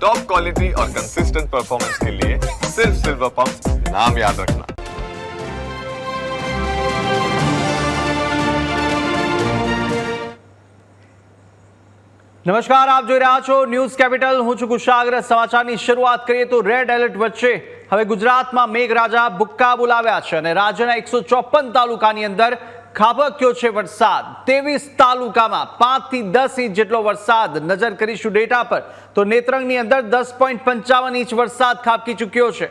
Top quality और consistent performance के लिए सिर्फ सिल्वर पंप नाम याद रखना। નમસ્કાર, આપ જોઈ રહ્યા છો ન્યૂઝ કેપિટલ. હું છું કુશાગ્ર. સમાચારની શરૂઆત કરીએ તો રેડ એલર્ટ વચ્ચે હવે ગુજરાતમાં મેઘરાજા ભૂક્કા બોલાવ્યા છે અને રાજ્યના 154 તાલુકાની અંદર ખાબક્યો છે વરસાદ. 23 તાલુકામાં 5 થી 10 ઇંચ જેટલો વરસાદ. નજર કરીશું ડેટા પર તો નેત્રંગની અંદર 10.55 ઇંચ વરસાદ ખાબકી ચૂક્યો છે.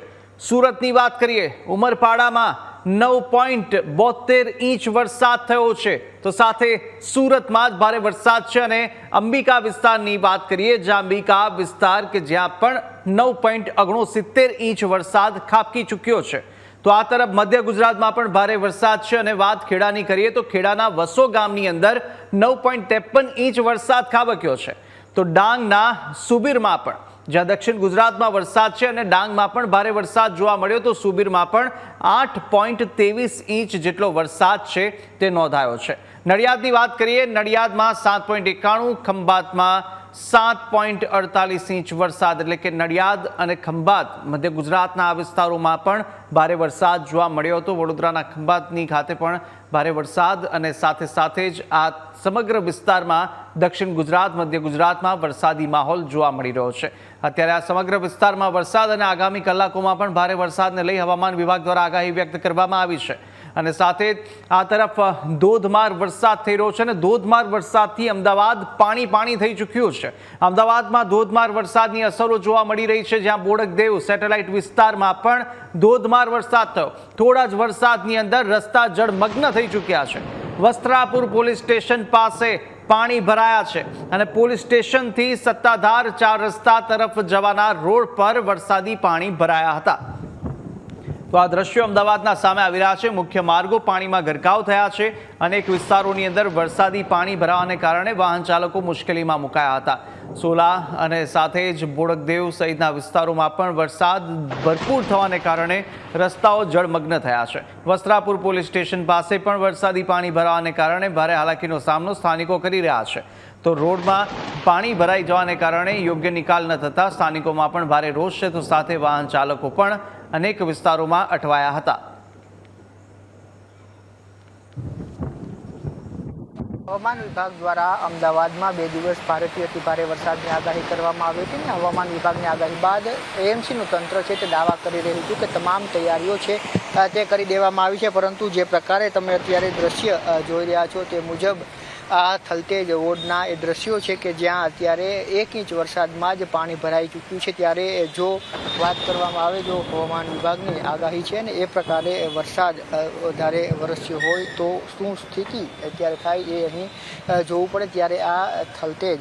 સુરતની વાત કરીએ, ઉમરપાડામાં 9.72 ઇંચ વરસાદ થયો છે. તો સાથે સુરતમાં જ ભારે વરસાદ છે અને અંબિકા વિસ્તારની વાત કરીએ, જ્યાં અંબિકા વિસ્તાર કે જ્યાં પણ 9.69 ઇંચ વરસાદ ખાબકી ચૂક્યો છે. તો આ તરફ મધ્ય ગુજરાતમાં પણ ભારે વરસાદ છે અને વાત ખેડાની કરીએ તો ખેડાના વસો ગામની અંદર 9.53 ઇંચ વરસાદ ખાબક્યો છે. તો ડાંગના સુબીરમાં પણ, જ્યાં દક્ષિણ ગુજરાતમાં વરસાદ છે અને ડાંગમાં પણ ભારે વરસાદ જોવા મળ્યો, તો સુબીરમાં પણ 8.23 ઇંચ જેટલો વરસાદ છે તે નોંધાયો છે. નડિયાદની વાત કરીએ, નડિયાદમાં 7.91, ખંભાતમાં 7.48 ઇંચ વરસાદ. એટલે કે નડિયાદ અને ખંભાત મધ્ય ગુજરાતના આ વિસ્તારોમાં પણ ભારે વરસાદ જોવા મળ્યો હતો. વડોદરાના ખંભાતની ખાતે પણ ભારે વરસાદ અને સાથે સાથે જ આ સમગ્ર વિસ્તારમાં દક્ષિણ ગુજરાત, મધ્ય ગુજરાતમાં વરસાદી માહોલ જોવા મળી રહ્યો છે. અત્યારે આ સમગ્ર વિસ્તારમાં વરસાદ અને આગામી કલાકોમાં પણ ભારે વરસાદને લઈ હવામાન વિભાગ દ્વારા આગાહી વ્યક્ત કરવામાં આવી છે. અને સાથે આ તરફ ધોધમાર વરસાદ થઈ રહ્યો છે અને ધોધમાર વરસાદથી અમદાવાદ પાણી થઈ ચૂક્યું છે. અમદાવાદમાં ધોધમાર વરસાદની અસરો જોવા મળી રહી છે, જ્યાં બોડકદેવ સેટેલાઇટ વિસ્તારમાં પણ ધોધમાર વરસાદ થયો. થોડા જ વરસાદની અંદર રસ્તા જળમગ્ન થઈ ચૂક્યા છે. વસ્ત્રાપુર પોલીસ સ્ટેશન પાસે પાણી ભરાયા છે અને પોલીસ સ્ટેશનથી સત્તાધાર 4 રસ્તા તરફ જવાના રોડ પર વરસાદી પાણી ભરાયા હતા. તો આ દ્રશ્યો અમદાવાદના સામે આવી રહ્યા છે. મુખ્ય માર્ગો પાણીમાં ગરકાવ થયા છે. અનેક વિસ્તારોની અંદર વરસાદી પાણી ભરાવાને કારણે વાહન ચાલકો મુશ્કેલીમાં મુકાયા હતા. સોલા અને સાથે જ બોડકદેવ સહિતના વિસ્તારોમાં પણ વરસાદ ભરપૂર થવાને કારણે રસ્તાઓ જળમગ્ન થયા છે. વસ્ત્રાપુર પોલીસ સ્ટેશન પાસે પણ વરસાદી પાણી ભરાવાને કારણે ભારે હાલાકીનો સામનો સ્થાનિકો કરી રહ્યા છે. તો રોડમાં પાણી ભરાઈ જવાને કારણે યોગ્ય નિકાલ ન થતા સ્થાનિકોમાં પણ ભારે રોષ છે. તો સાથે વાહન ચાલકો પણ અનેક વિસ્તારોમાં અટવાયા હતા. હવામાન વિભાગ દ્વારા અમદાવાદમાં 2 દિવસ ભારેથી અતિ ભારે વરસાદની આગાહી કરવામાં આવી હતી અને હવામાન વિભાગની આગાહી બાદ એએમસીનું તંત્ર છે તે દાવા કરી રહ્યું હતું કે તમામ તૈયારીઓ છે તે કરી દેવામાં આવી છે. પરંતુ જે પ્રકારે તમે અત્યારે દ્રશ્ય જોઈ રહ્યા છો તે મુજબ આ થલતેજ રોડના એ દ્રશ્યો છે કે જ્યાં અત્યારે 1 ઇંચ વરસાદમાં જ પાણી ભરાઈ ચૂક્યું છે. ત્યારે જો વાત કરવામાં આવે, જો હવામાન વિભાગની આગાહી છે ને એ પ્રકારે વરસાદ વધારે વરસ્યો હોય તો શું સ્થિતિ અત્યારે થાય એ અહીં જોવું પડે. ત્યારે આ થલતેજ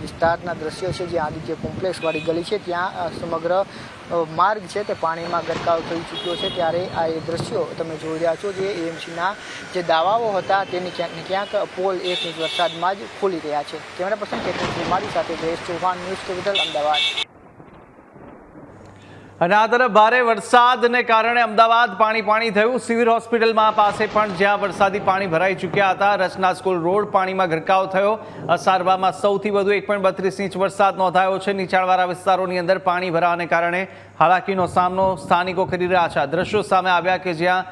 વિસ્તારના દ્રશ્યો છે, જ્યાં આદિત્ય કોમ્પ્લેક્સવાળી ગલી છે, ત્યાં સમગ્ર માર્ગ છે તે પાણીમાં ગરકાવ થઈ ચૂક્યો છે. ત્યારે આ એ દ્રશ્યો તમે જોઈ રહ્યા છો, જે એએમસીના જે દાવાઓ હતા તેની ક્યાંક ને ક્યાંક પોલ 1 ઇંચ વરસાદમાં જ ખુલી રહ્યા છે. કેમેરા પર્સન કેતન મારી સાથે જયેશ ચૌહાણ, ન્યૂઝ કેપિટલ, અમદાવાદ. અને આ તરફ ભારે વરસાદને કારણે અમદાવાદ પાણી થયું. સિવિલ હોસ્પિટલમાં પાસે પણ જ્યાં વરસાદી પાણી ભરાઈ ચૂક્યા હતા. રચના સ્કૂલ રોડ પાણીમાં ગરકાવ થયો. અસારવામાં સૌથી વધુ 1.32 ઇંચ વરસાદ નોંધાયો છે. નીચાણવાળા વિસ્તારોની અંદર પાણી ભરાવાને કારણે હાલાકીનો સામનો સ્થાનિકો કરી રહ્યા છે. દ્રશ્યો સામે આવ્યા કે જ્યાં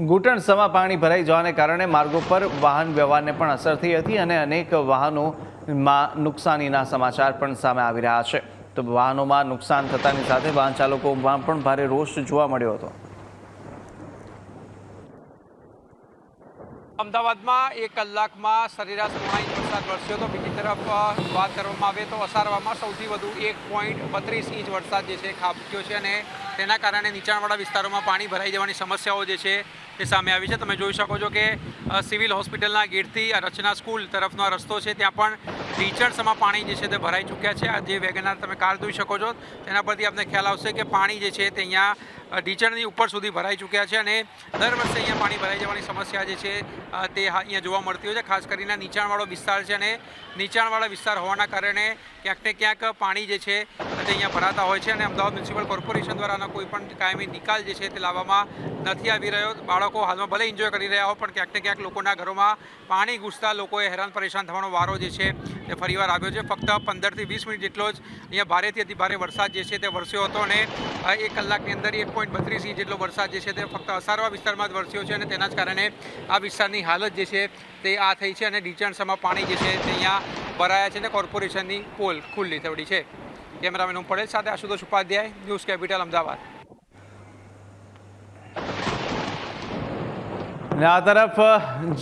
ઘૂંટણસમાં પાણી ભરાઈ જવાને કારણે માર્ગો પર વાહન વ્યવહારને પણ અસર થઈ હતી અને અનેક વાહનોમાં નુકસાનીના સમાચાર પણ સામે આવી રહ્યા છે. તો વાહનોમાં નુકસાન થતાની સાથે વાહન ચાલકોમાં પણ ભારે રોષ જોવા મળ્યો હતો. અમદાવાદમાં 1 કલાકમાં સરેરાશ 3 ઇંચ વરસાદ વરસ્યો હતો. બીજી તરફ વાત કરવામાં આવે તો અસારવામાં સૌથી વધુ 1.32 ઇંચ વરસાદ જે છે ખાબક્યો છે અને તેના કારણે નીચાણવાળા વિસ્તારોમાં પાણી ભરાઈ જવાની સમસ્યાઓ જે છે તે સામે આવી છે. તમે જોઈ શકો છો કે સિવિલ હોસ્પિટલના ગેટથી રચના સ્કૂલ તરફનો રસ્તો છે, ત્યાં પણ ટીચર્સમાં પાણી જે છે તે ભરાઈ ચૂક્યા છે. આ જે વેગનાર તમે કાર જોઈ શકો છો તેના પરથી આપને ખ્યાલ આવશે કે પાણી જે છે તે અહીંયા ઢીચણની ઉપર સુધી ભરાઈ ચૂક્યા છે અને દર વર્ષે અહીંયા પાણી ભરાઈ જવાની સમસ્યા જે છે તે અહીંયા જોવા મળતી હોય છે. ખાસ કરીને નીચાણવાળો વિસ્તાર છે અને નીચાણવાળા વિસ્તાર હોવાના કારણે ક્યાંક ને ક્યાંક પાણી જે છે તે અહીંયા ભરાતા હોય છે અને અમદાવાદ મ્યુનિસિપલ કોર્પોરેશન દ્વારા કોઈ પણ કાયમી નિકાલ જે છે તે લાવવામાં નથી આવી રહ્યો. બાળકો હાલમાં ભલે એન્જોય કરી રહ્યા હોય પણ ક્યાંક ને ક્યાંક લોકોના ઘરોમાં પાણી ઘૂસતા લોકોએ હેરાન પરેશાન થવાનો વારો જે છે તે ફરીવાર આવ્યો છે. ફક્ત 15 થી 20 મિનિટ જેટલો જ અહીંયા ભારેથી અતિ ભારે વરસાદ જે છે તે વરસ્યો હતો અને 1 કલાકની અંદર 1.32 ઇંચ જેટલો વરસાદ જે છે તે ફક્ત અસારવા વિસ્તારમાં જ વરસ્યો છે અને તેના જ કારણે આ વિસ્તારની હાલત જે છે તે આ થઈ છે અને ઢીચણસમાં પાણી જે છે તે અહીંયા ભરાયા છે અને કોર્પોરેશનની પોલ ખુલ્લી થવડી છે. કેમેરામેન હું પડેલ સાથે આશુતોષ ઉપાધ્યાય, ન્યૂઝ કેપિટલ, અમદાવાદ. અને આ તરફ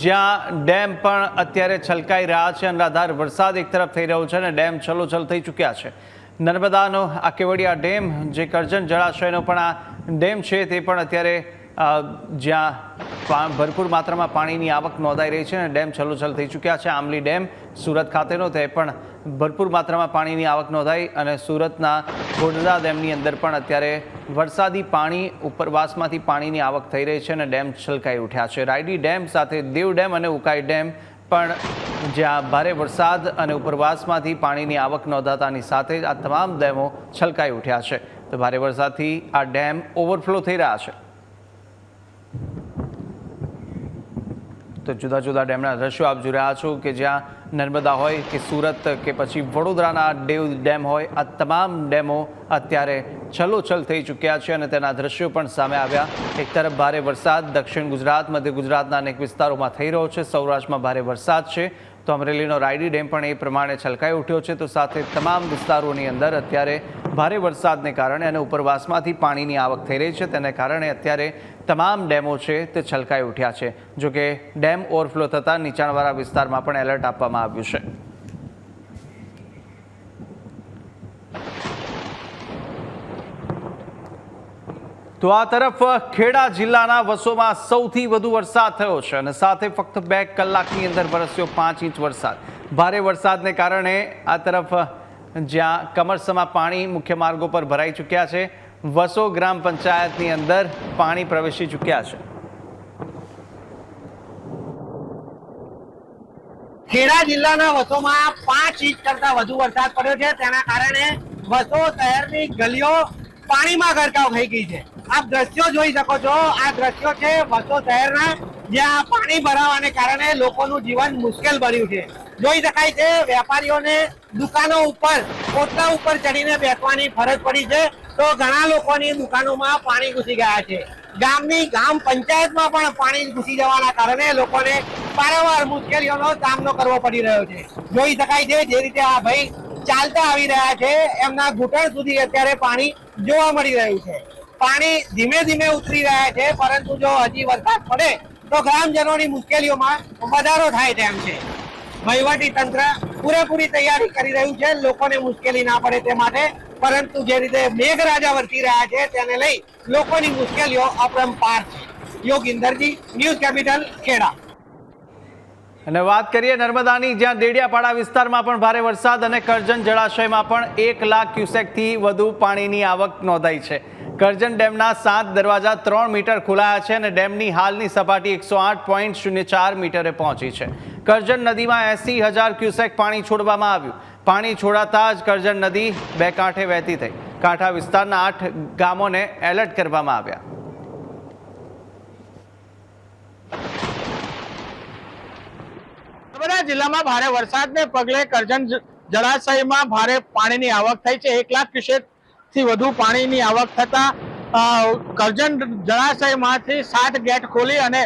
જ્યાં ડેમ પણ અત્યારે છલકાઈ રહ્યા છે, અનરાધાર વરસાદ એક તરફ થઈ રહ્યો છે અને ડેમ છલોછલ થઈ ચૂક્યા છે. નર્મદાનો આ કેવડિયા ડેમ, જે કરજણ જળાશયનો પણ આ ડેમ છે, તે પણ અત્યારે જ્યાં ભરપૂર માત્રામાં પાણીની આવક નોંધાઈ રહી છે અને ડેમ છલોછલ થઈ ચૂક્યા છે. આમલી ડેમ સુરત ખાતેનો તે પણ ભરપૂર માત્રામાં પાણીની આવક નોંધાઈ અને સુરતના ગોધરા ડેમની અંદર પણ અત્યારે વરસાદી પાણી ઉપરવાસમાંથી પાણીની આવક થઈ રહી છે અને ડેમ છલકાઈ ઉઠ્યા છે. રાયડી ડેમ સાથે દેવ ડેમ અને ઉકાઈ ડેમ પણ જ્યાં ભારે વરસાદ અને ઉપરવાસમાંથી પાણીની આવક નોંધાતાની સાથે જ આ તમામ ડેમો છલકાઈ ઉઠ્યા છે. તો ભારે વરસાદથી આ ડેમ ઓવરફ્લો થઈ રહ્યા છે. તો જુદા જુદા ડેમના દ્રશ્યો આપ જોઈ રહ્યા છો કે જ્યાં નર્મદા હોય કે સુરત કે પછી વડોદરાના દેવ ડેમ હોય, આ તમામ ડેમો અત્યારે છલોછલ થઈ ચૂક્યા છે અને તેના દ્રશ્યો પણ સામે આવ્યા. એક તરફ ભારે વરસાદ દક્ષિણ ગુજરાત, મધ્ય ગુજરાતના અનેક વિસ્તારોમાં થઈ રહ્યો છે. સૌરાષ્ટ્રમાં ભારે વરસાદ છે તો અમરેલીનો રાયડી ડેમ પણ એ પ્રમાણે છલકાઈ ઉઠ્યો છે. તો સાથે તમામ વિસ્તારોની અંદર અત્યારે ભારે વરસાદને કારણે અને ઉપરવાસમાંથી પાણીની આવક થઈ રહી છે, તેને કારણે અત્યારે તમામ ડેમો છે તે છલકાઈ ઉઠ્યા છે. જોકે ડેમ ઓવરફ્લો થતાં નીચાણવાળા વિસ્તારમાં પણ એલર્ટ આપવામાં આવ્યું છે. તો આ તરફ ખેડા જિલ્લાના વસોમાં સૌથી વધુ વરસાદ થયો છે અને સાથે ફક્ત 2 કલાકની અંદર વરસ્યો 5 ઇંચ વરસાદ. ભારે વરસાદને કારણે આ તરફ જ્યાં કમરસમાં પાણી મુખ્ય માર્ગો પર ભરાઈ ચૂક્યા છે, વસો ગ્રામ પંચાયતની અંદર પાણી પ્રવેશી ચૂક્યા છે. ખેડા જિલ્લાના વસોમાં 5 ઇંચ કરતા વધુ વરસાદ પડ્યો છે. તેના કારણે વસો શહેરની ગલીઓ પાણીમાં ગરકાવ થઈ ગઈ છે. આપ દ્રશ્યો જોઈ શકો છો. આ દ્રશ્યો છે વસો શહેરના, જ્યાં પાણી ભરાવાને કારણે લોકોનું જીવન મુશ્કેલ બન્યું છે. જોઈ શકાય છે વેપારીઓને દુકાનો ઉપર ઓટલા ઉપર ચડીને બેસવાની ફરજ પડી છે. તો ઘણા લોકોની દુકાનોમાં પાણી ઘૂસી ગયા છે. ગામ પંચાયતમાં પણ પાણી ઘૂસી જવાના કારણે લોકોને વારંવાર મુશ્કેલીઓનો સામનો કરવો પડી રહ્યો છે. જોઈ શકાય છે જે રીતે આ ભાઈ ચાલતા આવી રહ્યા છે, એમના ઘૂંટણ સુધી અત્યારે પાણી જોવા મળી રહ્યું છે. પાણી ધીમે ધીમે ઉતરી રહ્યા છે, પરંતુ જો હજી વરસાદ પડે તો ગ્રામજનોની મુશ્કેલીઓમાં વધારો થાય તેમ છે. વહીવટી તંત્ર પૂરેપૂરી તૈયારી કરી રહ્યું છે લોકોને મુશ્કેલી ના પડે તે માટે, પરંતુ જે રીતે મેઘરાજા વરસી રહ્યા છે તેને લઈ લોકોની મુશ્કેલીઓ અપરંપાર છે. યોગિંદરજી, ન્યૂઝ કેપિટલ, ખેડા. અને વાત કરીએ નર્મદાની, જ્યાં દેડિયાપાડા વિસ્તારમાં પણ ભારે વરસાદ અને કરજણ જળાશયમાં પણ 1 લાખ ક્યુસેકથી વધુ પાણીની આવક નોંધાઈ છે. કરજણ ડેમના 7 દરવાજા 3 મીટર ખોલાયા છે અને ડેમની હાલની સપાટી 108.04 મીટરે પહોંચી છે. કરજણ નદીમાં 80,000 ક્યુસેક પાણી છોડવામાં આવ્યું. પાણી છોડાતા જ કરજણ નદી 2 કાંઠે વહેતી થઈ. કાંઠા વિસ્તારના 8 ગામોને એલર્ટ કરવામાં આવ્યા. નર્મદા જિલ્લામાં ભારે વરસાદને પગલે કરજણ જળાશયમાં ભારે પાણીની આવક થઈ છે. 1 લાખ ક્યુસેક થી વધુ પાણીની આવક થતા કરજણ જળાશયમાંથી 7 ગેટ ખોલી અને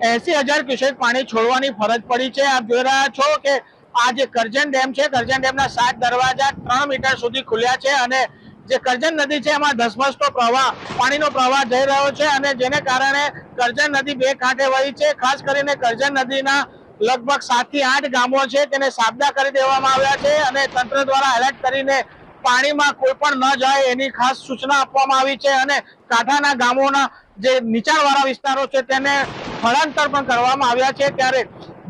80,000 ક્યુસેક પાણી છોડવાની ફરજ પડી છે. આપ જોઈ રહ્યા છો કે આ જે કરજણ ડેમ છે, કરજણ ડેમના 7 દરવાજા 3 મીટર સુધી ખુલ્યા છે અને જે કરજણ નદી છે એમાં ધસમસતો પ્રવાહ, પાણીનો પ્રવાહ જઈ રહ્યો છે અને જેને કારણે કરજણ નદી 2 કાંઠે વહી છે. ખાસ કરીને કરજણ નદીના લગભગ 7 થી 8 ગામો છે તેને સાબદા કરી દેવામાં આવ્યા છે અને તંત્ર દ્વારા એલર્ટ કરીને પાણીમાં કોઈ પણ ન જાય એની ખાસ સૂચના આપવામાં આવી છે અને કાંઠાના ગામોના જે નીચાણવાળા વિસ્તારો છે તેને સ્થળાંતર પણ કરવામાં આવ્યા છે. ત્યારે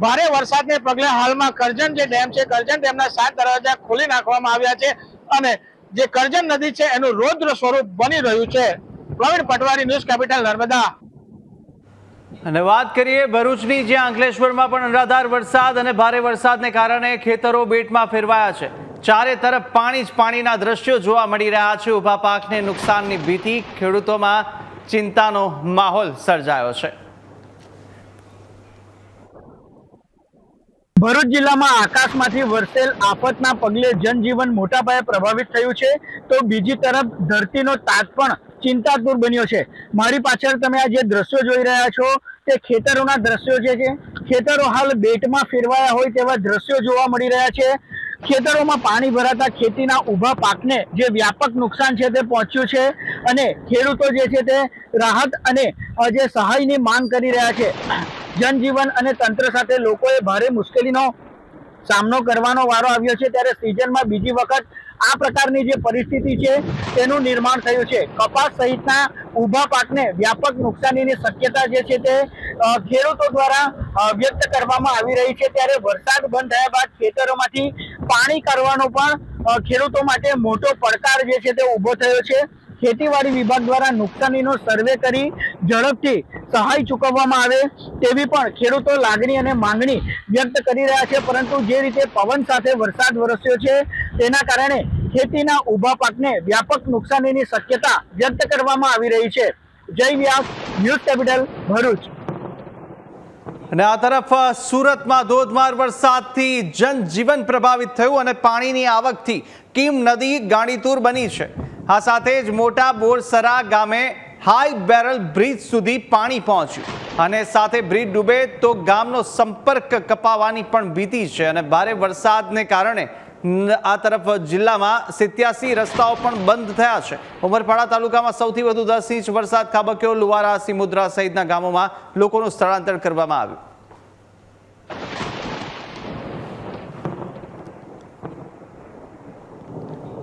ભારે વરસાદને પગલે હાલમાં કરજણ જે ડેમ છે, કરજણ ડેમના 7 દરવાજા ખોલી નાખવામાં આવ્યા છે અને જે કરજણ નદી છે એનું રૌદ્ર સ્વરૂપ બની રહ્યું છે. Pravin Patwari, news capital Narmada. અને વાત કરીએ ભરૂચની, જ્યાં અંકલેશ્વરમાં પણ અનરાધાર વરસાદ અને ભારે વરસાદને કારણે ખેતરો બેટમાં ફેરવાયા છે। ચારે તરફ પાણી જ પાણીના દ્રશ્યો જોવા મળી રહ્યા છે। ઊભા પાકને નુકસાનની ભીતિ, ખેડૂતોમાં ચિંતાનો માહોલ સર્જાયો છે। ભરૂચ જિલ્લામાં આકાશમાંથી વરસેલ આફતના પગલે જનજીવન મોટા પાયે પ્રભાવિત થયું છે, તો બીજી તરફ ધરતીનો તાત પણ ચિંતાતુર બન્યો છે। મારી પાછળ તમે આ જે દ્રશ્યો જોઈ રહ્યા છો તે ખેતરોના દ્રશ્યો છે। ખેતરો હાલ બેટમાં ફેરવાયા હોય તેવા દ્રશ્યો જોવા મળી રહ્યા છે। ખેતરોમાં પાણી ભરાતા ખેતીના ઊભા પાકને જે વ્યાપક નુકસાન છે તે પહોંચ્યું છે અને ખેડૂતો જે છે તે રાહત અને જે સહાયની માંગ કરી રહ્યા છે। જનજીવન અને તંત્ર સાથે લોકોએ ભારે મુશ્કેલીનો સામનો કરવાનો વારો આવ્યો છે, ત્યારે સિઝનમાં બીજી વખત આ પ્રકારની જે પરિસ્થિતિ છે તેનું નિર્માણ થયું છે। કપાસ સહિતના ઊભા પાકને વ્યાપક નુકસાનીની શક્યતા જે છે તે ખેડૂતો દ્વારા વ્યક્ત કરવામાં આવી રહી છે। ત્યારે વરસાદ બંધ થયા બાદ ખેતરોમાંથી પાણી કાઢવાનો પણ ખેડૂતો માટે મોટો પડકાર જે છે તે ઊભો થયો છે। ખેતીવાડી વિભાગ દ્વારા નુકસાનીનો સર્વે કરી ઝડપથી સહાય ચૂકવવામાં આવે તેવી પણ ખેડૂતો લાગણી અને માંગણી વ્યક્ત કરી રહ્યા છે, પરંતુ જે રીતે પવન સાથે વરસાદ વરસ્યો છે તેના કારણે ખેતીના ઊભા પાકને વ્યાપક નુકસાનીની શક્યતા વ્યક્ત કરવામાં આવી રહી છે। જય વ્યાસ, ન્યૂઝ કેપિટલ, ભરૂચ। અને આ તરફ સુરતમાં ધોધમાર વરસાદથી જનજીવન પ્રભાવિત થયું અને પાણીની આવકથી કીમ નદી ગાંડીતુર બની છે। આ સાથે જ મોટા બોરસરા ગામે હાઈ બેરલ બ્રિજ સુધી પાણી પહોંચ્યું અને સાથે બ્રિજ ડૂબે તો ગામનો સંપર્ક કપાવાની પણ ભીતિ છે। અને ભારે વરસાદને કારણે આ તરફ જિલ્લામાં 87 રસ્તાઓ પણ બંધ થયા છે। ઉમરપાડા તાલુકામાં સૌથી વધુ 10 ઇંચ વરસાદ ખાબક્યો। લુવારા, સિમુદ્રા સહિતના ગામોમાં લોકોનું સ્થળાંતર કરવામાં આવ્યું।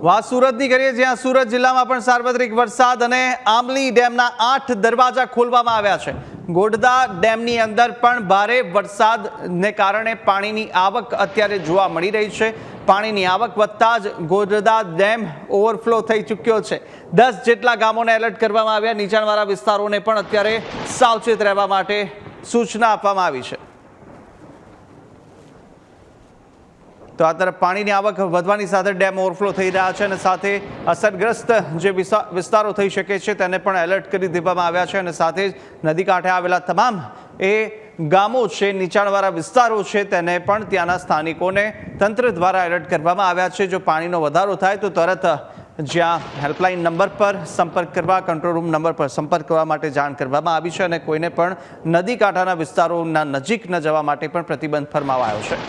વાત સુરતની કરીએ, જ્યાં સુરત જિલ્લામાં પણ સાર્વત્રિક વરસાદ અને આમલી ડેમના 8 દરવાજા ખોલવામાં આવ્યા છે। ગોડદા ડેમની અંદર પણ ભારે વરસાદને કારણે પાણીની આવક અત્યારે જોવા મળી રહી છે। પાણીની આવક વધતા જ ગોડદા ડેમ ઓવરફ્લો થઈ ચૂક્યો છે। 10 જેટલા ગામોને એલર્ટ કરવામાં આવ્યા। નીચાણવાળા વિસ્તારોને પણ અત્યારે સાવચેત રહેવા માટે સૂચના આપવામાં આવી છે। તો આ તરફ પાણીની આવક વધવાની સાથે ડેમ ઓવરફ્લો થઈ રહ્યા છે અને સાથે અસરગ્રસ્ત જે વિસ્તારો થઈ શકે છે તેને પણ એલર્ટ કરી દેવામાં આવ્યા છે। અને સાથે જ નદી કાંઠે આવેલા તમામ એ ગામો છે, નીચાણવાળા વિસ્તારો છે, તેને પણ ત્યાંના સ્થાનિકોને તંત્ર દ્વારા એલર્ટ કરવામાં આવ્યા છે। જો પાણીનો વધારો થાય તો તરત જ્યાં હેલ્પલાઇન નંબર પર સંપર્ક કરવા, કંટ્રોલ રૂમ નંબર પર સંપર્ક કરવા માટે જાણ કરવામાં આવી છે અને કોઈને પણ નદી કાંઠાના વિસ્તારોના નજીક ન જવા માટે પણ પ્રતિબંધ ફરમાવાયો છે।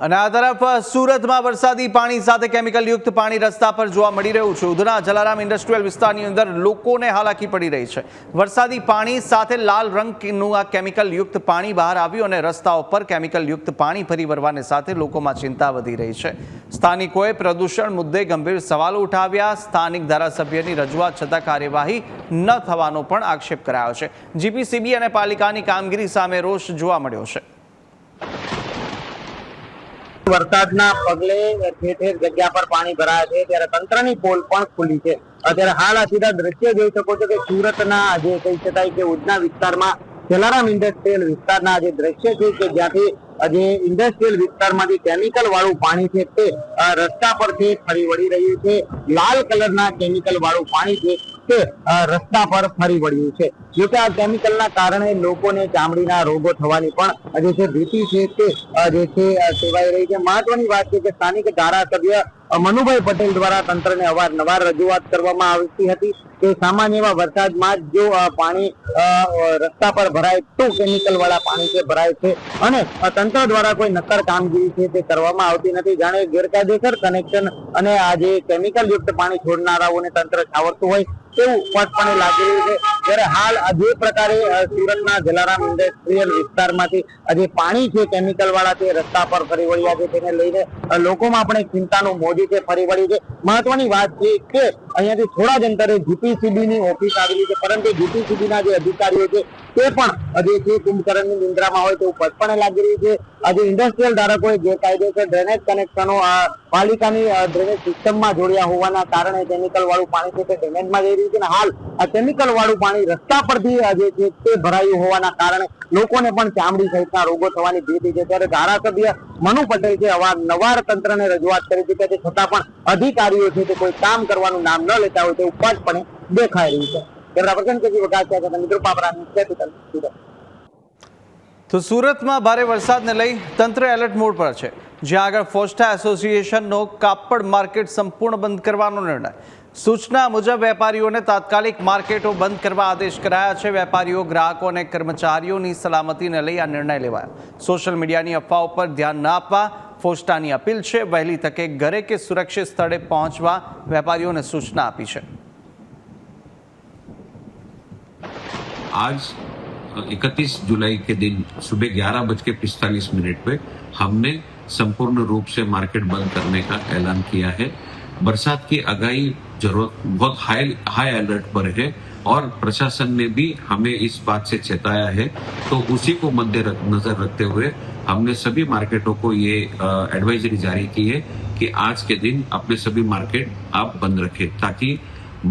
અને આ તરફ સુરતમાં વરસાદી પાણી સાથે કેમિકલ યુક્ત પાણી રસ્તા પર જોવા મળી રહ્યું છે। ઉધના જલારામ ઇન્ડસ્ટ્રીયલ વિસ્તારની અંદર લોકોને હાલાકી પડી રહી છે। વરસાદી પાણી સાથે લાલ રંગનું આ કેમિકલ યુક્ત પાણી બહાર આવ્યું અને રસ્તાઓ પર કેમિકલ યુક્ત પાણી ફરી વળવાને સાથે લોકોમાં ચિંતા વધી રહી છે। સ્થાનિકોએ પ્રદૂષણ મુદ્દે ગંભીર સવાલો ઉઠાવ્યા। સ્થાનિક ધારાસભ્યની રજૂઆત છતાં કાર્યવાહી ન થવાનો પણ આક્ષેપ કરાયો છે। જીપીસીબી અને પાલિકાની કામગીરી સામે રોષ જોવા મળ્યો છે। વરસાદના પગલે ઠેર ઠેર જગ્યા પર પાણી ભરાયા છે, ત્યારે તંત્રની પોલ પણ ખુલી છે। અત્યારે હાલ આ સીધા દ્રશ્ય જોઈ શકો છો કે સુરતના જે કહી શકાય કે ઉધના વિસ્તારમાં જલારામ ઇન્ડસ્ટ્રીયલ વિસ્તારના જે દ્રશ્ય છે કે જ્યાંથી જે ઇન્ડસ્ટ્રીયલ વિસ્તારમાંથી કેમિકલ વાળું પાણી છે તે રસ્તા પરથી ફરી વળી રહ્યું છે। લાલ કલરના કેમિકલ વાળું પાણી છે તે રસ્તા પર ફરી વળ્યું છે। જોકે આ કેમિકલના કારણે લોકોને ચામડીના રોગો થવાની પણ જે છે ભીતિ છે તે જે છે સેવાઈ રહી છે। મહત્વની વાત છે કે સ્થાનિક ધારાસભ્ય મનુભાઈ પટેલ દ્વારા તંત્રને અવારનવાર રજૂઆત કરવામાં આવતી હતી કે સામાન્ય એવા વરસાદમાં જ જો પાણી રસ્તા પર ભરાય તો કેમિકલ વાળા પાણી જે ભરાય છે અને તંત્ર દ્વારા કોઈ નક્કર કામગીરી છે તે કરવામાં આવતી નથી। જાણે ગેરકાયદેસર કનેક્શન અને આ જે કેમિકલ યુક્ત પાણી છોડનારાઓને તંત્ર છાવરતું હોય તેવું સ્પષ્ટપણે લાગી રહ્યું છે। ત્યારે હાલ જે પ્રકારે સુરતના જલારામ ઇન્ડસ્ટ્રીયલ વિસ્તારમાંથી જે પાણી છે કેમિકલ વાળા તે રસ્તા પર ફરી વળ્યા છે, તેને લઈને લોકોમાં પણ એક ચિંતાનું મોજું છે ફરી વળ્યું છે। મહત્વની વાત છે કે અહીંયાથી થોડા જ અંતરે જીપીસીબી ની ઓફિસ આવેલી છે, પરંતુ જીપીસીબી ના જે અધિકારીઓ છે તે પણ જે છે કુંભકર્ણની નિંદ્રામાં હોય તેવું પણ લાગી રહ્યું છે. આજે ઇન્ડસ્ટ્રીયલ ધારકોએ ગેરકાયદેસર ડ્રેનેજ કનેક્શનો પાલિકાની ડ્રેનેજ સિસ્ટમમાં જોડ્યા હોવાના કારણે કેમિકલ વાળું પાણી છે તે ડ્રેનેજમાં જઈ રહ્યું છે અને હાલ આ કેમિકલ વાળું પાણી રસ્તા પરથી જે છે તે ભરાયું હોવાના કારણે લોકોને પણ ચામડી સહિતના રોગો થવાની ભીતિ છે. ત્યારે ધારાસભ્ય મનુ પટેલ છે અવારનવાર તંત્રને રજૂઆત કરી છે કે છતાં પણ અધિકારીઓ છે તે કોઈ કામ કરવાનું નામ ન લેતા હોય તેવું સ્પષ્ટપણે દેખાઈ રહ્યું છે. કેમેરા પર્સન કેજી વગાસિયા મિત્રો પાપરાની કેપિટલ સુરત. તો સુરતમાં ભારે વરસાદને લઈ તંત્ર એલર્ટ મોડ પર છે, જ્યાં આગળ ફોસ્ટા એસોસિએશનનો કાપડ માર્કેટ સંપૂર્ણ બંધ કરવાનો નિર્ણય. સૂચના મુજબ વેપારીઓને તાત્કાલિક માર્કેટો બંધ કરવા આદેશ કરાયા છે. વેપારીઓ, ગ્રાહકો અને કર્મચારીઓની સલામતીને લઈ આ નિર્ણય લેવાયો. સોશિયલ મીડિયાની અફવાઓ પર ધ્યાન ન આપવા ફોસ્ટાની અપીલ છે. વહેલી તકે ઘરે કે સુરક્ષિત સ્થળે પહોંચવા વેપારીઓને સૂચના આપી છે. आज 31 जुलाई के दिन सुबह 11:45 पे हमने संपूर्ण रूप से मार्केट बंद करने का ऐलान किया है. बरसात की आगाही जरूरत बहुत हाई अलर्ट पर है और प्रशासन ने भी हमें इस बात से चेताया है. तो उसी को मद्देनजर रखते हुए हमने सभी मार्केटों को ये एडवाइजरी जारी की है कि आज के दिन अपने सभी मार्केट आप बंद रखें ताकि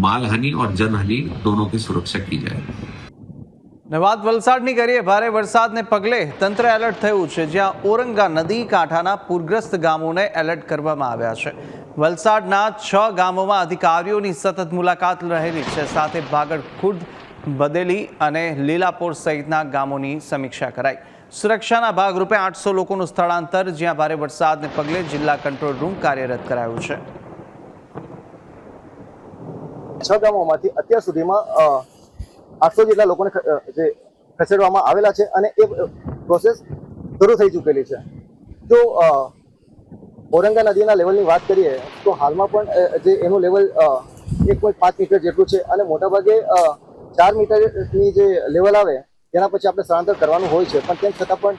माल हानि और जन हानि दोनों की सुरक्षा की जाए. વાત વલસાડની કરીએ. ભારે વરસાદને પગલે તંત્ર એલર્ટ થયું છે, જ્યાં ઓરંગા નદી કાંઠાના પૂરગ્રસ્ત ગામોને એલર્ટ કરવામાં આવ્યા છે. વલસાડના 6 ગામોમાં અધિકારીઓની સતત મુલાકાત રહેલી છે. સાથે ભાગળ ખુર્દ, બદેલી અને લીલાપોર સહિતના ગામોની સમીક્ષા કરાઈ. સુરક્ષાના ભાગરૂપે 800 લોકોનું સ્થળાંતર, જ્યાં ભારે વરસાદને પગલે જિલ્લા કંટ્રોલ રૂમ કાર્યરત કરાયું છે. 6 ગામોમાંથી અત્યાર સુધીમાં 800 જેટલા લોકોને જે ખસેડવામાં આવેલા છે અને એ પ્રોસેસ શરૂ થઈ ચૂકેલી છે. જો ઓરંગા નદીના લેવલની વાત કરીએ તો હાલમાં પણ જે એનું લેવલ 1.5 મીટર જેટલું છે અને મોટાભાગે 4 મીટરની જે લેવલ આવે તેના પછી આપણે સ્થળાંતર કરવાનું હોય છે. પણ તેમ છતાં પણ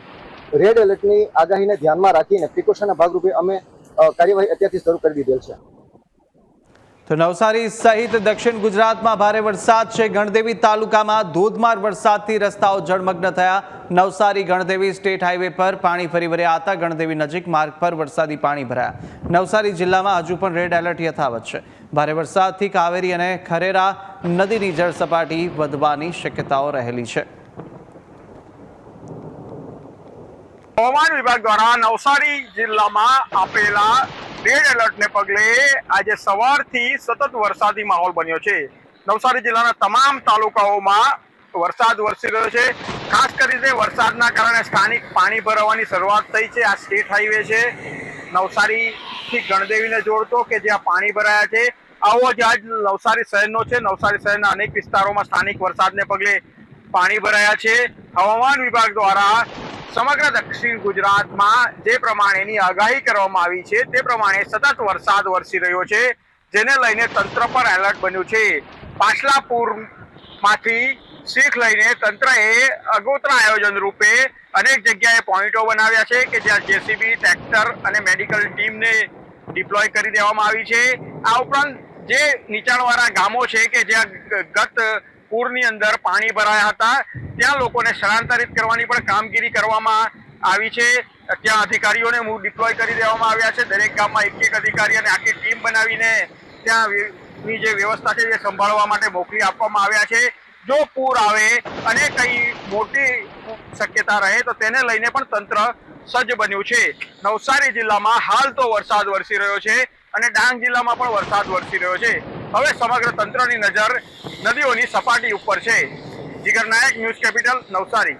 રેડ એલર્ટની આગાહીને ધ્યાનમાં રાખીને પ્રિકોશનના ભાગરૂપે અમે કાર્યવાહી અત્યારથી શરૂ કરી દીધેલ છે. તો નવસારી સહિત દક્ષિણ ગુજરાતમાં ભારે વરસાદ છે. ગણદેવી તાલુકામાં ધોધમાર વરસાદથી રસ્તાઓ જળમગ્ન થયા. નવસારી ગણદેવી સ્ટેટ હાઈવે પર પાણી ફરી વળ્યા હતા. ગણદેવી નજીક માર્ગ પર વરસાદી પાણી ભરાયા. નવસારી જિલ્લામાં હજુ પણ રેડ એલર્ટ યથાવત છે. ભારે વરસાદથી કાવેરી અને ખરેરા નદીની જળ સપાટી વધવાની શક્યતાઓ રહેલી છે. હવામાન વિભાગ દ્વારા નવસારી જિલ્લામાં આપેલા રેડ એલર્ટને પગલે આજે સવારથી સતત વરસાદી માહોલ બન્યો છે. નવસારી જિલ્લાના તમામ તાલુકાઓમાં વરસાદ વરસી રહ્યો છે. ખાસ કરીને વરસાદના કારણે સ્થાનિક પાણી ભરાવાની શરૂઆત થઈ છે. આ સ્ટેટ હાઈવે છે નવસારીથી ગણદેવીને જોડતો કે જ્યાં પાણી ભરાયા છે. આવો જ આજ નવસારી શહેરનો છે. નવસારી શહેરના અનેક વિસ્તારોમાં સ્થાનિક વરસાદને પગલે પાણી ભરાયા છે. હવામાન વિભાગ દ્વારા સમગ્ર દક્ષિણ ગુજરાતમાં જે પ્રમાણેની આગાહી કરવામાં આવી છે તે પ્રમાણે સતત વરસાદ વરસી રહ્યો છે, જેને લઈને તંત્ર પર એલર્ટ બન્યું છે. પાછલા પૂરમાંથી શીખ લઈને તંત્રએ આગોતરા આયોજન રૂપે અનેક જગ્યાએ પોઈન્ટો બનાવ્યા છે કે જ્યાં જેસીબી, ટ્રેક્ટર અને મેડિકલ ટીમને ડિપ્લોય કરી દેવામાં આવી છે. આ ઉપરાંત જે નીચાણવાળા ગામો છે કે જ્યાં ગત પૂરની અંદર પાણી ભરાયા હતા ત્યાં લોકોને સ્થળાંતરિત કરવાની પણ કામગીરી કરવામાં આવી છે. ત્યાં અધિકારીઓને ડિપ્લોય કરી દેવામાં આવ્યા છે. દરેક ગામમાં એક અધિકારી અને આખી ટીમ બનાવીને ત્યાંની જે વ્યવસ્થા છે એ સંભાળવા માટે મોકલી આપવામાં આવ્યા છે. જો પૂર આવે અને કઈ મોટી શક્યતા રહે તો તેને લઈને પણ તંત્ર સજ્જ બન્યું છે. નવસારી જિલ્લામાં હાલ તો વરસાદ વરસી રહ્યો છે અને ડાંગ જિલ્લામાં પણ વરસાદ વરસી રહ્યો છે. હવે સમગ્ર તંત્રની નજર નદીઓની સપાટી ઉપર છે. જીગર નાયક, ન્યૂઝ કેપિટલ, નવસારી.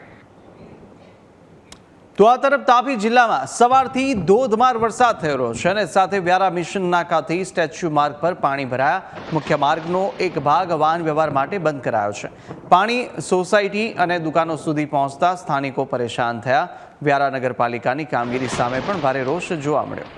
તો આ તરફ તાપી જિલ્લામાં સવારથી ધોધમાર વરસાદ થયો રહ્યો છે અને સાથે વ્યારા મિશન નાકાથી સ્ટેચ્યુ માર્ગ પર પાણી ભરાયા. મુખ્ય માર્ગનો એક ભાગ વાહન વ્યવહાર માટે બંધ કરાયો છે. પાણી સોસાયટી અને દુકાનો સુધી પહોંચતા સ્થાનિકો પરેશાન થયા. વ્યારા નગરપાલિકાની કામગીરી સામે પણ ભારે રોષ જોવા મળ્યો.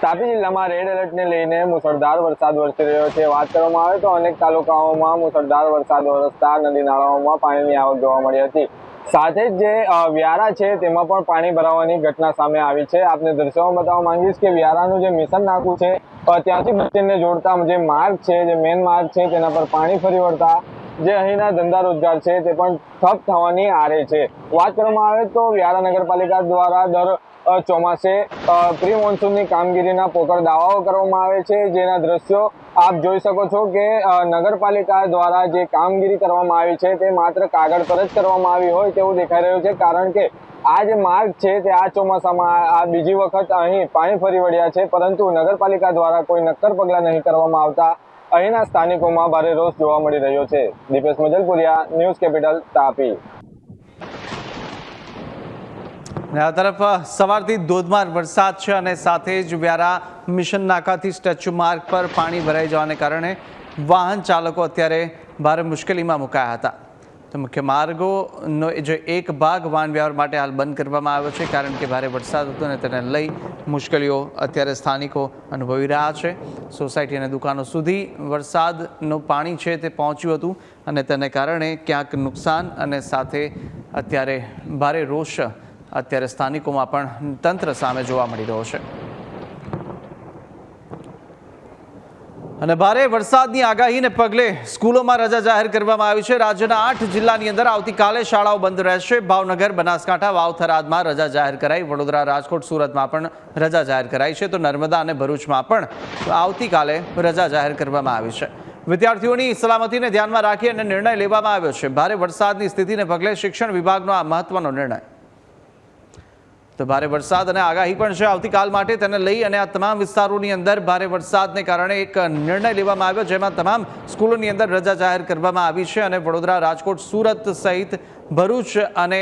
તાપી જિલ્લામાં રેડ એલર્ટને લઈને મુસળધાર વરસાદ વરસી રહ્યો છે. વાત કરવામાં આવે તો અનેક તાલુકાઓમાં મુસળધાર વરસાદ વરસતા નદી નાળાઓમાં પાણીની આવક જોવા મળી હતી. સાથે જ જે વ્યારા છે તેમાં પણ પાણી ભરાવાની ઘટના સામે આવી છે। આપને દ્રશ્યોમાં બતાવવા માંગીશ કે વ્યારાનું જે મિશન નાકું છે ત્યાંથી બસ સ્ટેન્ડને જોડતા જે માર્ગ છે, જે મેઇન માર્ગ છે તેના પર પાણી ફરી વળતા જે અહીંના ધંધા રોજગાર છે તે પણ ઠપ થવાની આરે છે। વાત કરવામાં આવે તો વ્યારા નગરપાલિકા દ્વારા દર ચોમાસે પ્રી મોન્સૂનની કામગીરીના પોકળ દાવાઓ કરવામાં આવે છે, જેના દ્રશ્યો આપ જોઈ શકો છો કે નગરપાલિકા દ્વારા જે કામગીરી કરવામાં આવી છે તે માત્ર કાગળ પર જ કરવામાં આવી હોય તેવું દેખાઈ રહ્યું છે, કારણ કે આ જે માર્ગ છે તે આ ચોમાસામાં આ બીજી વખત અહીં પાણી ફરી વળ્યા છે, પરંતુ નગરપાલિકા દ્વારા કોઈ નક્કર પગલાં નહીં કરવામાં આવતા અહીંના સ્થાનિકોમાં ભારે રોષ જોવા મળી રહ્યો છે। Dipesh Majalpuriya, news capital, Tapi. આ તરફ સવારથી ધોધમાર વરસાદ છે અને સાથે જ વ્યારા મિશન નાકાથી સ્ટેચ્યુ માર્ગ પર પાણી ભરાઈ જવાને કારણે વાહન ચાલકો અત્યારે ભારે મુશ્કેલીમાં મુકાયા હતા। તો મુખ્ય માર્ગોનો જે એક ભાગ વાહન વ્યવહાર માટે હાલ બંધ કરવામાં આવ્યો છે, કારણ કે ભારે વરસાદ હતો અને તેને લઈ મુશ્કેલીઓ અત્યારે સ્થાનિકો અનુભવી રહ્યા છે। સોસાયટી અને દુકાનો સુધી વરસાદનું પાણી છે તે પહોંચ્યું હતું અને તેને કારણે ક્યાંક નુકસાન અને સાથે અત્યારે ભારે રોષ અત્યારે સ્થાનિકોમાં પણ તંત્ર સામે જોવા મળી રહ્યો છે। અને ભારે વરસાદની આગાહીને પગલે સ્કૂલોમાં રજા જાહેર કરવામાં આવી છે। રાજ્યના 8 જિલ્લાની અંદર આવતીકાલે શાળાઓ બંધ રહેશે। ભાવનગર, બનાસકાંઠા, વાવ, થરાદમાં રજા જાહેર કરાઈ, વડોદરા, રાજકોટ, સુરતમાં પણ રજા જાહેર કરાઈ છે, તો નર્મદા અને ભરૂચમાં પણ આવતીકાલે રજા જાહેર કરવામાં આવી છે। વિદ્યાર્થીઓની સલામતીને ધ્યાનમાં રાખી અને નિર્ણય લેવામાં આવ્યો છે। ભારે વરસાદની સ્થિતિને પગલે શિક્ષણ વિભાગનો આ મહત્વનો નિર્ણય। તો ભારે વરસાદ અને આગાહી પણ છે આવતીકાલ માટે, તેને લઈ અને આ તમામ વિસ્તારોની અંદર ભારે વરસાદને કારણે એક નિર્ણય લેવામાં આવ્યો, જેમાં તમામ સ્કૂલોની અંદર રજા જાહેર કરવામાં આવી છે અને વડોદરા, રાજકોટ, સુરત સહિત ભરૂચ અને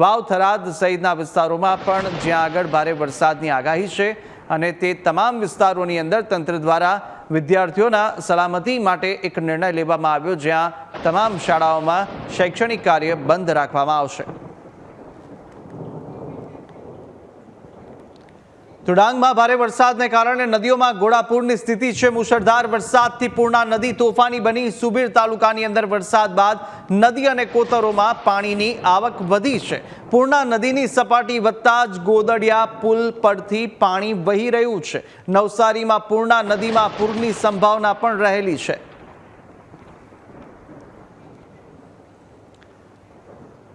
વાવ, થરાદ સહિતના વિસ્તારોમાં પણ જ્યાં આગળ ભારે વરસાદની આગાહી છે અને તે તમામ વિસ્તારોની અંદર તંત્ર દ્વારા વિદ્યાર્થીઓના સલામતી માટે એક નિર્ણય લેવામાં આવ્યો, જ્યાં તમામ શાળાઓમાં શૈક્ષણિક કાર્ય બંધ રાખવામાં આવશે। તો ડાંગમાં ભારે વરસાદને કારણે નદીઓમાં ઘોડાપૂરની સ્થિતિ છે। મુશળધાર વરસાદથી પૂર્ણા નદી તોફાની બની। સુબીર તાલુકાની અંદર વરસાદ બાદ નદી અને કોતરોમાં પાણીની આવક વધી છે। પૂર્ણા નદીની સપાટી વધતા જ ગોદડિયા પુલ પરથી પાણી વહી રહ્યું છે। નવસારીમાં પૂર્ણા નદીમાં પૂરની સંભાવના પણ રહેલી છે।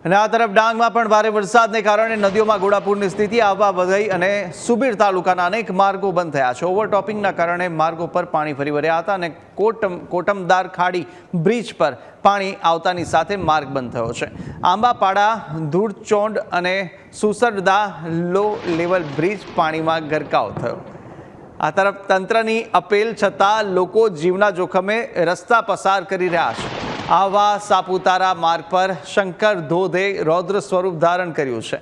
અને આ તરફ ડાંગમાં પણ ભારે વરસાદને કારણે નદીઓમાં ઘોડાપૂરની સ્થિતિ આવવા વધી અને સુબીર તાલુકાના અનેક માર્ગો બંધ થયા છે। ઓવરટોપિંગના કારણે માર્ગો પર પાણી ફરી વળ્યા હતા અને કોટમદાર ખાડી બ્રિજ પર પાણી આવતાની સાથે માર્ગ બંધ થયો છે। આંબાપાડા, ધૂળચોંડ અને સુસરદા લો લેવલ બ્રિજ પાણીમાં ગરકાવ થયો। આ તરફ તંત્રની અપીલ છતાં લોકો જીવના જોખમે રસ્તા પસાર કરી રહ્યા છે। આવા સાપુતારા માર્ગ પર શંકર ધોધે રૌદ્ર સ્વરૂપ ધારણ કર્યું છે।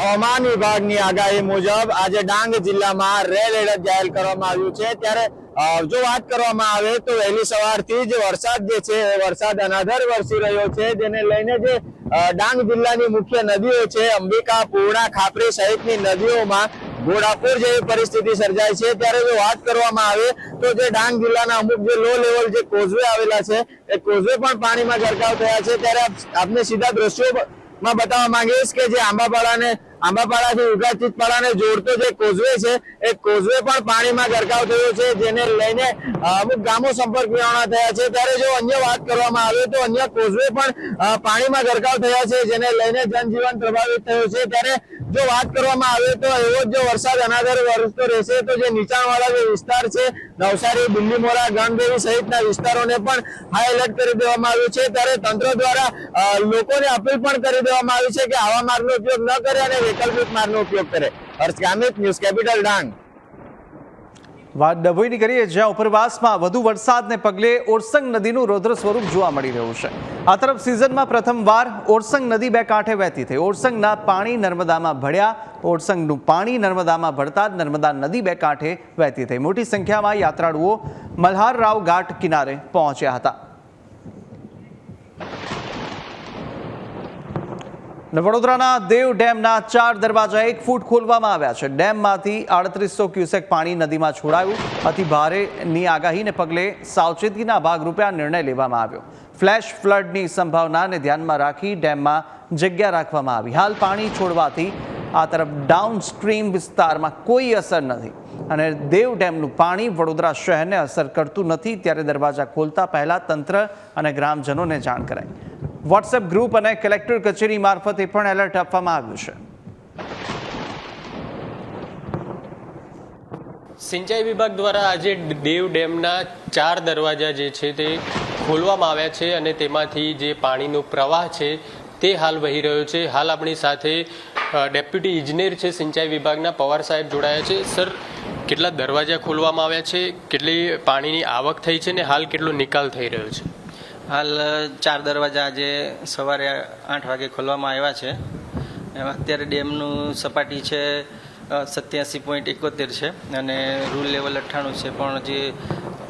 હવામાન વિભાગની આગાહી મુજબ આજે ડાંગ જિલ્લામાં રેડ એલર્ટ જાહેર કરવામાં આવ્યું છે। ત્યારે જો વાત કરવામાં આવે તો વહેલી સવારથી જ વરસાદ જે છે એ વરસાદ અનહદ વરસી રહ્યો છે, જેને લઈને જે ડાંગ જિલ્લાની મુખ્ય નદીઓ છે, અંબિકા, પૂર્ણા, ખાપરી સહિતની નદીઓમાં ઘોડાપૂર જેવી પરિસ્થિતિ સર્જાય છે। ત્યારે જો વાત કરવામાં આવે તો જે ડાંગ જિલ્લાના અમુક જે લો લેવલ જે કોઝવે આવેલા છે એ કોઝવે પણ પાણીમાં ગરકાવ થયા છે। ત્યારે આપને સીધા દ્રશ્યોમાં બતાવવા માંગીશ કે જે આંબાપાડાથી ઉગાચીતપાડાને જોડતો જે કોઝવે છે એ કોઝવે પણ પાણીમાં ગરકાવ થયો છે, જેને લઈને અમુક ગામો સંપર્ક વિહોણા થયા છે। ત્યારે જો અન્ય વાત કરવામાં આવે તો અન્ય કોઝવે પણ પાણીમાં ગરકાવ થયા છે, જેને લઈને જનજીવન પ્રભાવિત થયું છે। ત્યારે જો વાત કરવામાં આવે તો એવો જ જો વરસાદ અનાદર વરસતો રહેશે તો જે નીચાણવાળા જે વિસ્તાર છે, નવસારી, બિલ્લીમોરા, ગણદેવી સહિતના વિસ્તારોને પણ હાઈ એલર્ટ કરી દેવામાં આવ્યું છે। ત્યારે તંત્ર દ્વારા લોકોને અપીલ પણ કરી દેવામાં આવી છે કે આવા માર્ગનો ઉપયોગ ન કરે અને વૈકલ્પિક માર્ગનો ઉપયોગ કરે। હર્ષ ગામિત, ન્યૂઝ કેપિટલ, ડાંગ। વાત ડભોઈની કરીએ, જ્યાં ઉપરવાસમાં વધુ વરસાદને પગલે ઓરસંગ નદીનું રૌદ્ર સ્વરૂપ જોવા મળી રહ્યું છે। આ તરફ સિઝનમાં પ્રથમવાર ઓરસંગ નદી બે કાંઠે વહેતી થઈ। ઓરસંગના પાણી નર્મદામાં ભળ્યા। ઓરસંગનું પાણી નર્મદામાં ભળતા જ નર્મદા નદી બે કાંઠે વહેતી થઈ। મોટી સંખ્યામાં યાત્રાળુઓ મલ્હારરાવ ઘાટ કિનારે પહોંચ્યા હતા। વડોદરાના દેવ ડેમના 4 દરવાજા 1 ફૂટ ખોલવામાં આવ્યા છે। ડેમમાંથી 3800 ક્યુસેક પાણી નદીમાં છોડાયું। અતિ ભારેની આગાહીને પગલે સાવચેતીના ભાગરૂપે આ નિર્ણય લેવામાં આવ્યો। ફ્લેશ ફ્લડની સંભાવનાને ધ્યાનમાં રાખી ડેમમાં જગ્યા રાખવામાં આવી. હાલ પાણી છોડવાથી આ તરફ ડાઉનસ્ટ્રીમ વિસ્તારમાં કોઈ અસર નથી અને દેવ ડેમનું પાણી વડોદરા શહેરને અસર કરતું નથી. ત્યારે દરવાજા ખોલતા પહેલા તંત્ર અને ગ્રામજનોને જાણ કરાઈ. વોટ્સએપ ગ્રુપ અને કલેક્ટર કચેરી મારફતે પણ એલર્ટ આપવામાં આવ્યું છે. સિંચાઈ વિભાગ દ્વારા આજે દેવ ડેમના 4 દરવાજા જે છે તે ખોલવામાં આવ્યા છે અને તેમાંથી જે પાણીનો પ્રવાહ છે તે હાલ વહી રહ્યો છે. હાલ આપણી સાથે ડેપ્યુટી ઇજનેર છે સિંચાઈ વિભાગના પવાર સાહેબ જોડાયા છે. સર, કેટલા દરવાજા ખોલવામાં આવ્યા છે, કેટલી પાણીની આવક થઈ છે ને હાલ કેટલો નિકાલ થઈ રહ્યો છે? હાલ 4 દરવાજા આજે સવારે 8 વાગે ખોલવામાં આવ્યા છે. એમાં અત્યારે ડેમનું સપાટી છે 87.71 છે અને રૂલ લેવલ 98 છે. પણ જે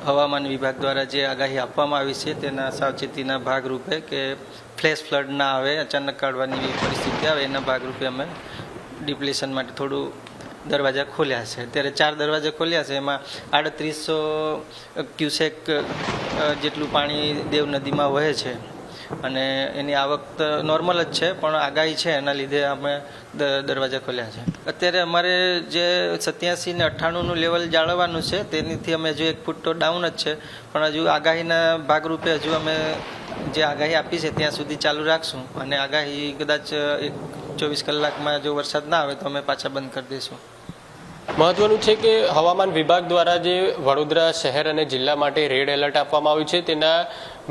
હવામાન વિભાગ દ્વારા જે આગાહી આપવામાં આવી છે તેના સાવચેતીના ભાગરૂપે કે ફ્લેશ ફ્લડ ના આવે, અચાનક કાઢવાની પરિસ્થિતિ આવે, એના ભાગરૂપે અમે ડિપ્લેશન માટે થોડું દરવાજા ખોલ્યા છે. અત્યારે 4 દરવાજા ખોલ્યા છે. એમાં 3800 ક્યુસેક જેટલું પાણી દેવ નદીમાં વહે છે અને એની આવક તો નોર્મલ જ છે, પણ આગાહી છે એના લીધે અમે દરવાજા ખોલ્યા છે. અત્યારે અમારે જે 87 ને 98નું લેવલ જાળવવાનું છે તેનીથી અમે હજુ 1 ફૂટ તો ડાઉન જ છે, પણ હજુ આગાહીના ભાગરૂપે હજુ અમે જે આગાહી આપી છે ત્યાં સુધી ચાલુ રાખશું અને આગાહી કદાચ 24 કલાકમાં જો વરસાદ ના આવે તો અમે પાછા બંધ કરી દઈશું. મહત્વનું છે કે હવામાન વિભાગ દ્વારા જે વડોદરા શહેર અને જિલ્લા માટે રેડ એલર્ટ આપવામાં આવ્યું છે તેના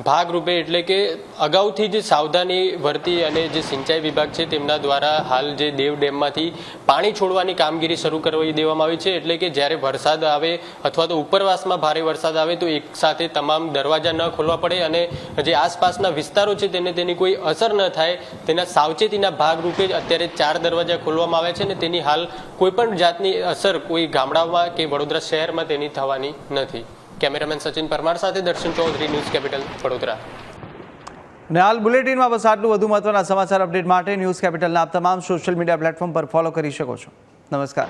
ભાગરૂપે એટલે કે અગાઉથી જે સાવધાની વર્તી અને જે સિંચાઈ વિભાગ છે તેમના દ્વારા હાલ જે દેવ ડેમમાંથી પાણી છોડવાની કામગીરી શરૂ કરી દેવામાં આવી છે. એટલે કે જ્યારે વરસાદ આવે અથવા તો ઉપરવાસમાં ભારે વરસાદ આવે તો એકસાથે તમામ દરવાજા ન ખોલવા પડે અને જે આસપાસના વિસ્તારો છે તેને તેની કોઈ અસર ન થાય તેના સાવચેતીના ભાગરૂપે અત્યારે 4 દરવાજા ખોલવામાં આવ્યા છે અને તેની હાલ કોઈપણ જાતની અસર કોઈ ગામડામાં કે વડોદરા શહેરમાં તેની થવાની નથી. કેમેરામેન સચિન પરમાર સાથે દર્શન ચૌધરી, ન્યૂઝ કેપિટલ, વડોદરા. અને હાલ બુલેટિનમાં બસ આટલું. વધુ મહત્વના સમાચાર અપડેટ માટે ન્યૂઝ કેપિટલના આપ તમામ સોશિયલ મીડિયા પ્લેટફોર્મ પર ફોલો કરી શકો છો. નમસ્કાર.